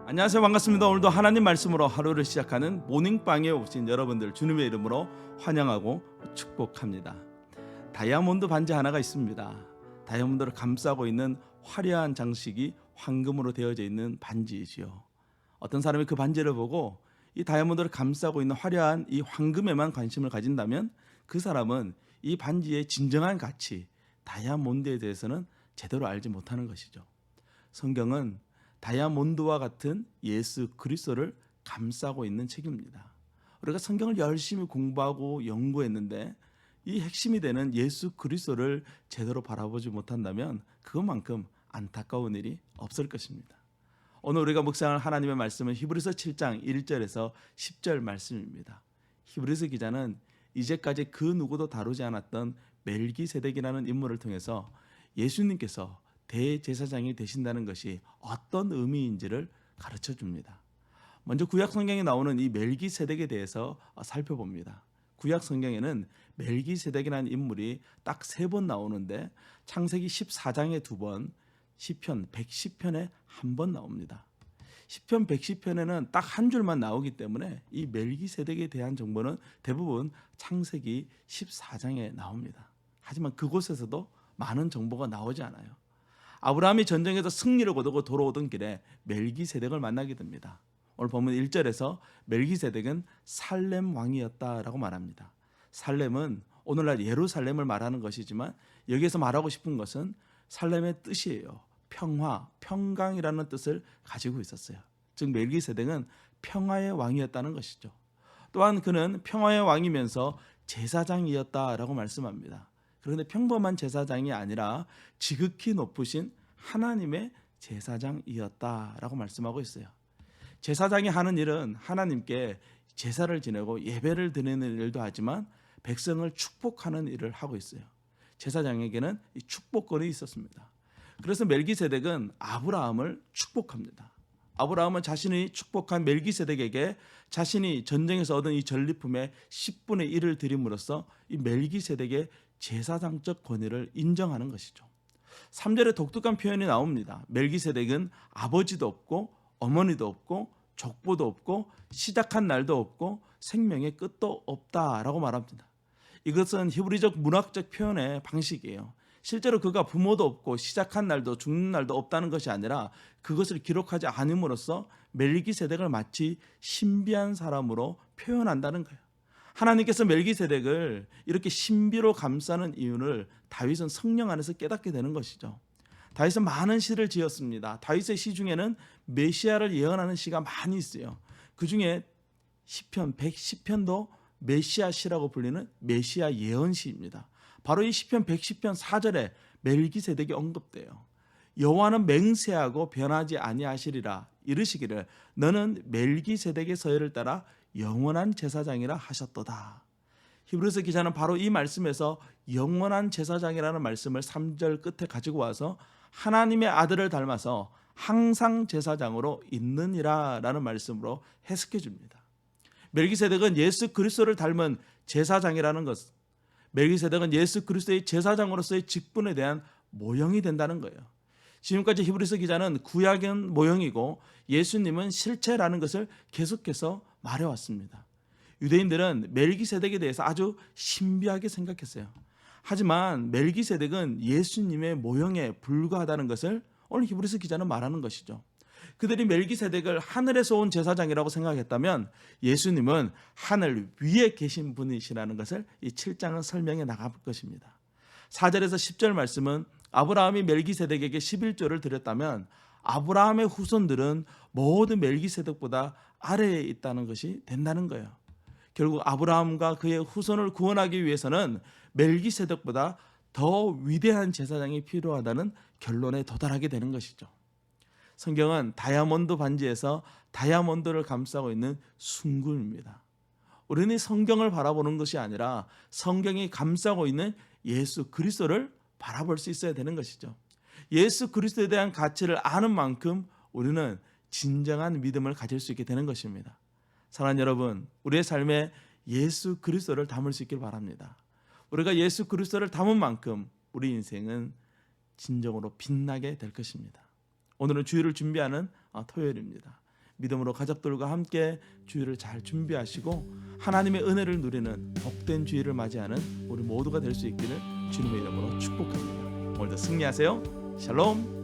안녕하세요. 반갑습니다. 오늘도 하나님 말씀으로 하루를 시작하는 모닝빵에 오신 여러분들 주님의 이름으로 환영하고 축복합니다. 다이아몬드 반지 하나가 있습니다. 다이아몬드를 감싸고 있는 화려한 장식이 황금으로 되어져 있는 반지이지요. 어떤 사람이 그 반지를 보고 이 다이아몬드를 감싸고 있는 화려한 이 황금에만 관심을 가진다면 그 사람은 이 반지의 진정한 가치, 다이아몬드에 대해서는 제대로 알지 못하는 것이죠. 성경은 다이아몬드와 같은 예수 그리스도를 감싸고 있는 책입니다. 우리가 성경을 열심히 공부하고 연구했는데 이 핵심이 되는 예수 그리스도를 제대로 바라보지 못한다면 그것만큼 안타까운 일이 없을 것입니다. 오늘 우리가 묵상할 하나님의 말씀은 히브리서 7장 1절에서 10절 말씀입니다. 히브리서 기자는 이제까지 그 누구도 다루지 않았던 멜기세덱이라는 인물을 통해서 예수님께서 대제사장이 되신다는 것이 어떤 의미인지를 가르쳐 줍니다. 먼저 구약 성경에 나오는 이 멜기세덱에 대해서 살펴봅니다. 구약 성경에는 멜기세덱이라는 인물이 딱 3번 나오는데 창세기 14장에 2번, 시편 110편에 1번 나옵니다. 시편 110편에는 딱 한 줄만 나오기 때문에 이 멜기세덱에 대한 정보는 대부분 창세기 14장에 나옵니다. 하지만 그곳에서도 많은 정보가 나오지 않아요. 아브라함이 전쟁에서 승리를 거두고 돌아오던 길에 멜기세덱을 만나게 됩니다. 오늘 보면 1절에서 멜기세덱은 살렘 왕이었다라고 말합니다. 살렘은 오늘날 예루살렘을 말하는 것이지만 여기에서 말하고 싶은 것은 살렘의 뜻이에요. 평화, 평강이라는 뜻을 가지고 있었어요. 즉 멜기세덱은 평화의 왕이었다는 것이죠. 또한 그는 평화의 왕이면서 제사장이었다라고 말씀합니다. 그런데 평범한 제사장이 아니라 지극히 높으신 하나님의 제사장이었다라고 말씀하고 있어요. 제사장이 하는 일은 하나님께 제사를 지내고 예배를 드리는 일도 하지만 백성을 축복하는 일을 하고 있어요. 제사장에게는 이 축복권이 있었습니다. 그래서 멜기세덱은 아브라함을 축복합니다. 아브라함은 자신이 축복한 멜기세덱에게 자신이 전쟁에서 얻은 이 전리품의 10분의 1을 드림으로써 이 멜기세덱의 제사장적 권위를 인정하는 것이죠. 3절에 독특한 표현이 나옵니다. 멜기세덱은 아버지도 없고 어머니도 없고 족보도 없고 시작한 날도 없고 생명의 끝도 없다라고 말합니다. 이것은 히브리적 문학적 표현의 방식이에요. 실제로 그가 부모도 없고 시작한 날도 죽는 날도 없다는 것이 아니라 그것을 기록하지 않음으로써 멜기세덱을 마치 신비한 사람으로 표현한다는 거예요. 하나님께서 멜기세덱을 이렇게 신비로 감싸는 이유를 다윗은 성령 안에서 깨닫게 되는 것이죠. 다윗은 많은 시를 지었습니다. 다윗의 시 중에는 메시아를 예언하는 시가 많이 있어요. 그 중에 시편 110편도 메시아 시라고 불리는 메시아 예언 시입니다. 바로 이 시편 110편 4절에 멜기세덱이 언급돼요. 여호와는 맹세하고 변하지 아니하시리라 이르시기를 너는 멜기세덱의 서열을 따라 영원한 제사장이라 하셨도다. 히브리서 기자는 바로 이 말씀에서 영원한 제사장이라는 말씀을 3절 끝에 가지고 와서 하나님의 아들을 닮아서 항상 제사장으로 있느니라 라는 말씀으로 해석해 줍니다. 멜기세덱은 예수 그리스도를 닮은 제사장이라는 것, 멜기세덱은 예수 그리스도의 제사장으로서의 직분에 대한 모형이 된다는 거예요. 지금까지 히브리서 기자는 구약은 모형이고 예수님은 실체라는 것을 계속해서 말해왔습니다. 유대인들은 멜기세덱에 대해서 아주 신비하게 생각했어요. 하지만 멜기세덱은 예수님의 모형에 불과하다는 것을 오늘 히브리서 기자는 말하는 것이죠. 그들이 멜기세덱을 하늘에서 온 제사장이라고 생각했다면 예수님은 하늘 위에 계신 분이시라는 것을 이 7장은 설명해 나갈 것입니다. 4절에서 10절 말씀은 아브라함이 멜기세덱에게 11조를 드렸다면 아브라함의 후손들은 모두 멜기세덱보다 아래에 있다는 것이 된다는 거예요. 결국 아브라함과 그의 후손을 구원하기 위해서는 멜기세덱보다 더 위대한 제사장이 필요하다는 결론에 도달하게 되는 것이죠. 성경은 다이아몬드 반지에서 다이아몬드를 감싸고 있는 순금입니다. 우리는 성경을 바라보는 것이 아니라 성경이 감싸고 있는 예수 그리스도를 바라볼 수 있어야 되는 것이죠. 예수 그리스도에 대한 가치를 아는 만큼 우리는 진정한 믿음을 가질 수 있게 되는 것입니다. 사랑하는 여러분, 우리의 삶에 예수 그리스도를 담을 수 있길 바랍니다. 우리가 예수 그리스도를 담은 만큼 우리 인생은 진정으로 빛나게 될 것입니다. 오늘은 주일을 준비하는 토요일입니다. 믿음으로 가족들과 함께 주일을 잘 준비하시고 하나님의 은혜를 누리는 복된 주일을 맞이하는 우리 모두가 될 수 있기를 주님의 이름으로 축복합니다. 오늘도 승리하세요. 샬롬.